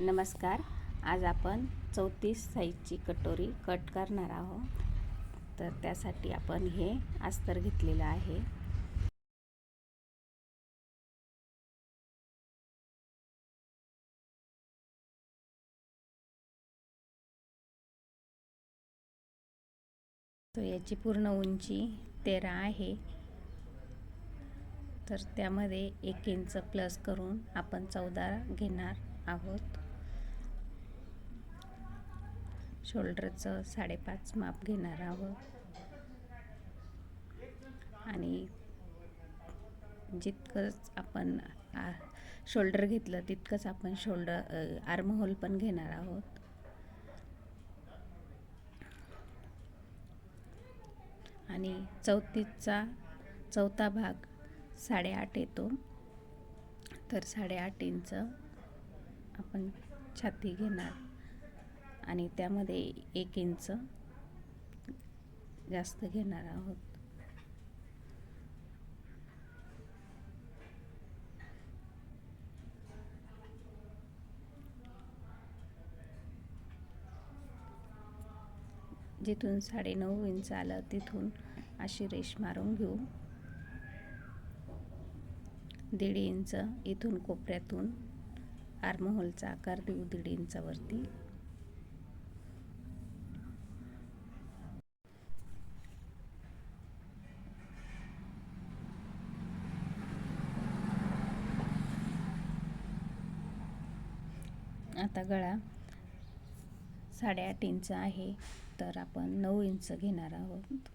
नमस्कार. आज आपण 34 साईजची कटोरी कट करणार आहोत. तर त्यासाठी आपण हे अस्तर घेतलेलं आहे. तो याची पूर्ण उंची 13 आहे. तर त्यामध्ये 1 इंच प्लस करून आपण 14 घेणार आहोत. शोल्डरचं 5.5 माप घेणार आहोत आणि जितकंच आपण शोल्डर घेतलं तितकंच आपण आर्म होल पण घेणार आहोत. आणि 34चा चौथा भाग 8.5 येतो. तर 8.5 इंच आपण छाती घेणार आणि त्यामध्ये 1 इंच जास्त घेणार आहोत. जिथून 9.5 इंच आलं तिथून अशी रेष मारून घेऊ. 1.5 इंच इथून कोपऱ्यातून आर्महोलचा आकार देऊ 1.5 इंचावरती. आता गळा 8.5 इंच आहे, तर आपण 9 इंच घेणार आहोत.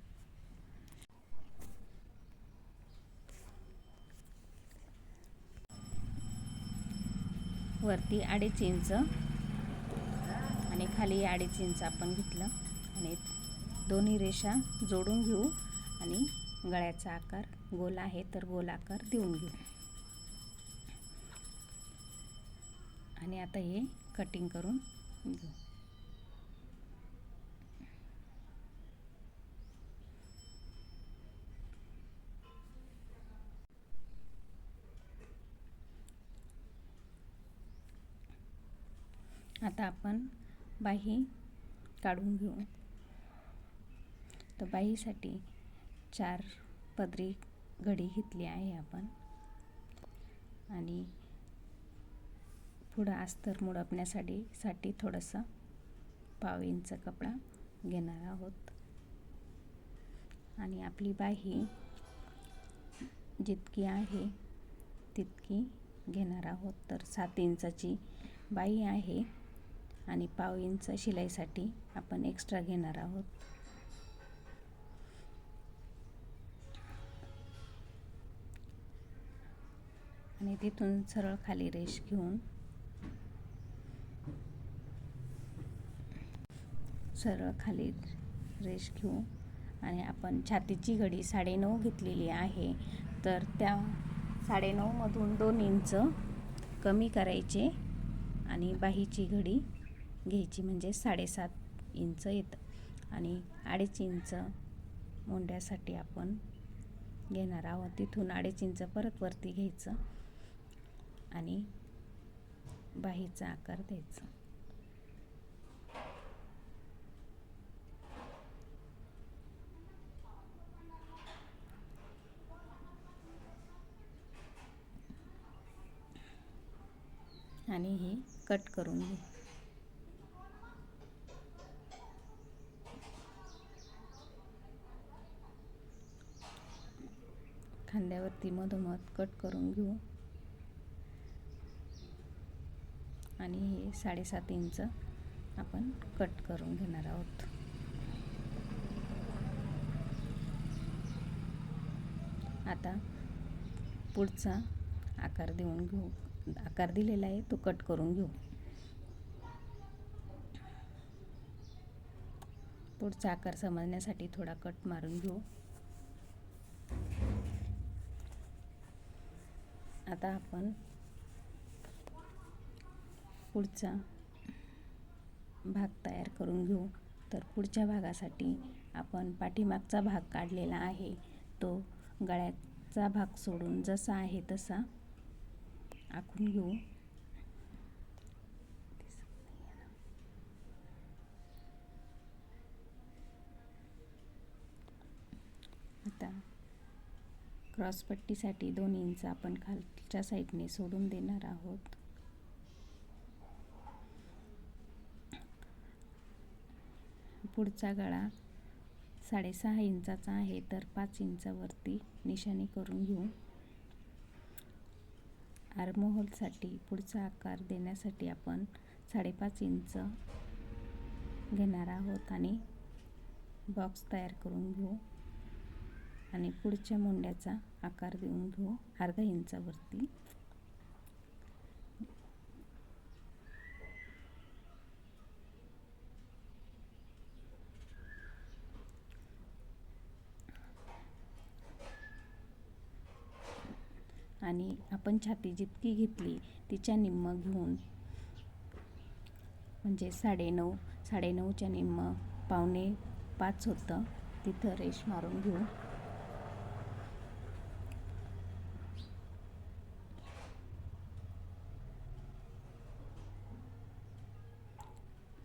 वरती 2.5 इंच आणि खाली 2.5 इंच आपण घेतलं आणि दोन्ही रेषा जोडून घेऊ आणि गळ्याचा आकार गोल आहे तर गोल आकार देऊन घेऊ. आणि आता हे कटिंग करून घेऊ. आता आपण बाही काढून घेऊ. तर बाहीसाठी 4 पदरी घडी घेतली आहे आपण आणि पुढं अस्तर मुडपण्यासाठी थोडंसं 1/2 इंच कपडा घेणार आहोत. आणि आपली बाही जितकी आहे तितकी घेणार आहोत. तर 7 इंचाची बाही आहे आणि 1/2 इंच शिलाईसाठी आपण एक्स्ट्रा घेणार आहोत. आणि तिथून सरळ खाली रेष घेऊन सरळ खाली रेष घेऊ आणि आपण छातीची घडी 9.5 घेतलेली आहे. तर त्या 9.5 मधून 2 इंच कमी करायचे आणि बाहीची घडी घ्यायची म्हणजे 7.5 इंच येतं. आणि 2.5 इंच मोंड्यासाठी आपण घेणार आहोत. तिथून 2.5 इंच परत वरती घ्यायचं आणि बाहीचा आकार द्यायचा. आणि हे कट करून घेऊ. खांद्यावरती मधोमध कट करून घेऊ आणि हे 7.5 इंच आपण कट करून घेणार आहोत. आता पुढचा आकार देऊन घेऊ. आकार दिलेला आहे तो कट करून घेऊ. पुढचा आकार समजण्यासाठी थोडा कट मारून घेऊ. आता आपण पुढचा भाग तयार करून घेऊ. तर पुढच्या भागासाठी आपण पाठीमागचा भाग काढलेला आहे तो गळ्याचा भाग सोडून जसा आहे तसा आखून घेऊ. क्रॉसपट्टीसाठी 2 इंच आपण खालच्या साईडने सोडून देणार आहोत. पुढचा गळा 6.5 इंचाचा आहे, तर 5 इंचावरती निशाणी करून घेऊ. आर्महोलसाठी पुढचा आकार देण्यासाठी आपण 5.5 इंच घेणार आहोत आणि बॉक्स तयार करून घेऊ आणि पुढच्या मुंड्याचा आकार देऊन घेऊ अर्धा इंचावरती. आणि आपण छाती जितकी घेतली तिच्या निम्म घेऊन, म्हणजे 9.5च्या निम्म 4.25 होतं, तिथं रेष मारून घेऊ.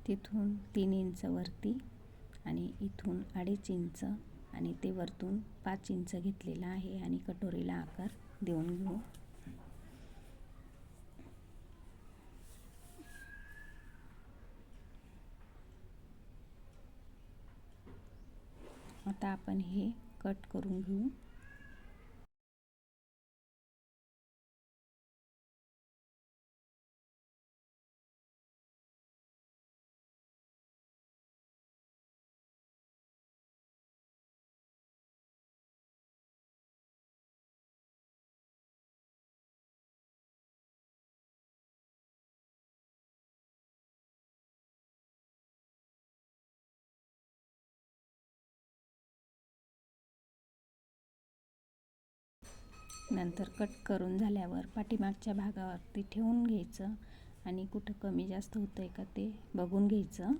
तिथून 3 इंच वरती आणि इथून 2.5 इंच आणि ते वरतून 5 इंच घेतलेला आहे आणि कटोरीला आकार देऊन घेऊ. आता आपण हे कट करून घेऊ. नंतर कट करून झाल्यावर पाठीमागच्या भागावरती ठेवून घ्यायचं आणि कुठं कमी जास्त होतंय का ते बघून घ्यायचं.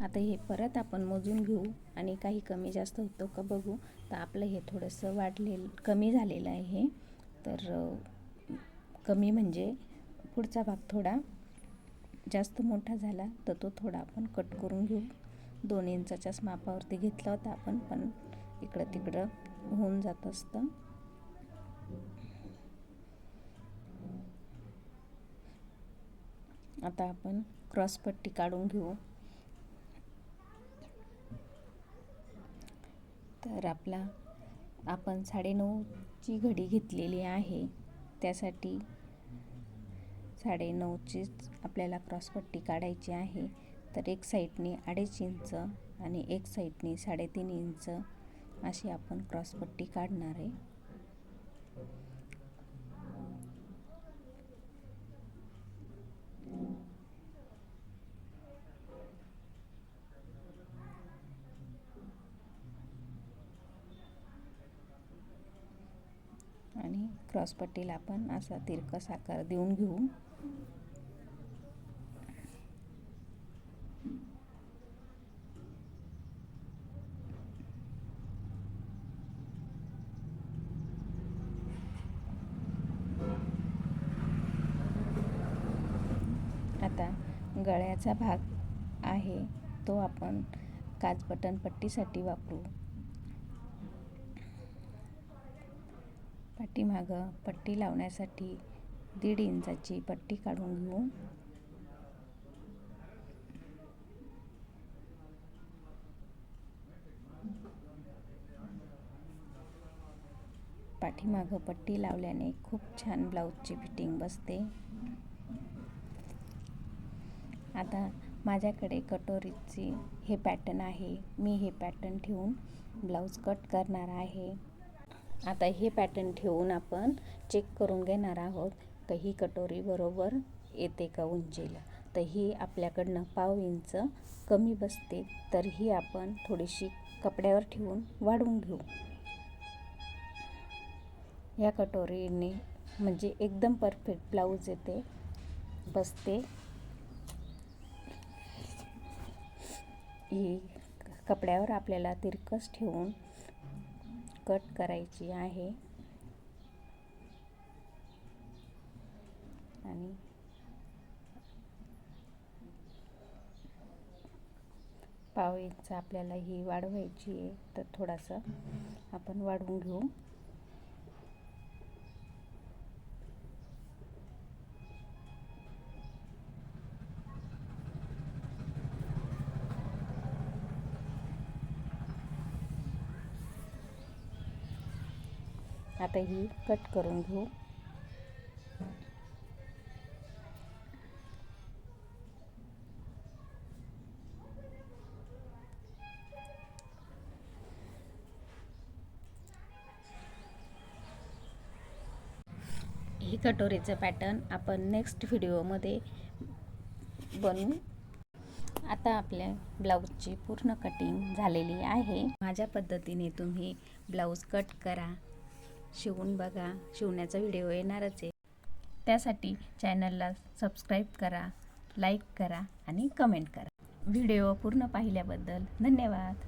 आता हे परत आपण मोजून घेऊ आणि काही कमी जास्त होतं का बघू. तर आपलं हे थोडंसं कमी झालेलं आहे. तर कमी म्हणजे पुढचा भाग थोडा जास्त मोठा झाला तर तो थोडा आपण कट करून घेऊ. 2 इंचाच्याच मापावरती घेतला होता आपण, पण इकडं तिकडं होऊन जात असतं. आता आपण क्रॉसपट्टी काढून घेऊ. तर आपण 9.5ची घडी घेतलेली आहे, त्यासाठी 9.5चीच आपल्याला क्रॉसपट्टी काढायची आहे. तर एक साईडने 2.5 इंच आणि एक साईडने 3.5 इंच अशी आपण क्रॉसपट्टी काढणार आहे. आणि क्रॉसपट्टीला आपण असा तिरकस आकार देऊन घेऊ. आता गळ्याचा भाग आहे तो आपण काज बटन पट्टीसाठी वापरू. पाठीमागं पट्टी लावण्यासाठी 1.5 इंचाची पट्टी काढून घेऊ. पाठीमागं पट्टी लावल्याने खूप छान ब्लाऊजची फिटिंग बसते. आता माझ्याकडे कटोरीची हे पॅटर्न आहे, मी हे पॅटर्न ठेवून ब्लाऊज कट करणार आहे. आता हे पॅटर्न ठेवून आपण चेक करून घेणार आहोत की ही कटोरी बरोबर येते का उंचीला. तर ही आपल्याकडनं 1/2 इंच कमी बसते, तर ही आपण थोडीशी कपड्यावर ठेवून वाढवून घेऊ. या कटोरीने म्हणजे एकदम परफेक्ट ब्लाऊज येते, बसते. ही कपड्यावर आपल्याला तिरकस ठेवून कट करायची आहे. पाव इंच आपल्याला ही वाढवायची आहे, तर थोडासा आपण वाढवून घेऊ. आता ही कट करून घेऊ. ही कटोरीचं पॅटर्न आपण नेक्स्ट व्हिडिओमध्ये बनवू. आता आपल्या ब्लाऊजची पूर्ण कटिंग झालेली आहे. माझ्या पद्धतीने तुम्ही ब्लाऊज कट करा, शिवून बघा. शिवण्याचा व्हिडिओ येणारच आहे. त्यासाठी चॅनलला सबस्क्राईब करा, लाईक करा आणि कमेंट करा. व्हिडिओ पूर्ण पाहिल्याबद्दल धन्यवाद.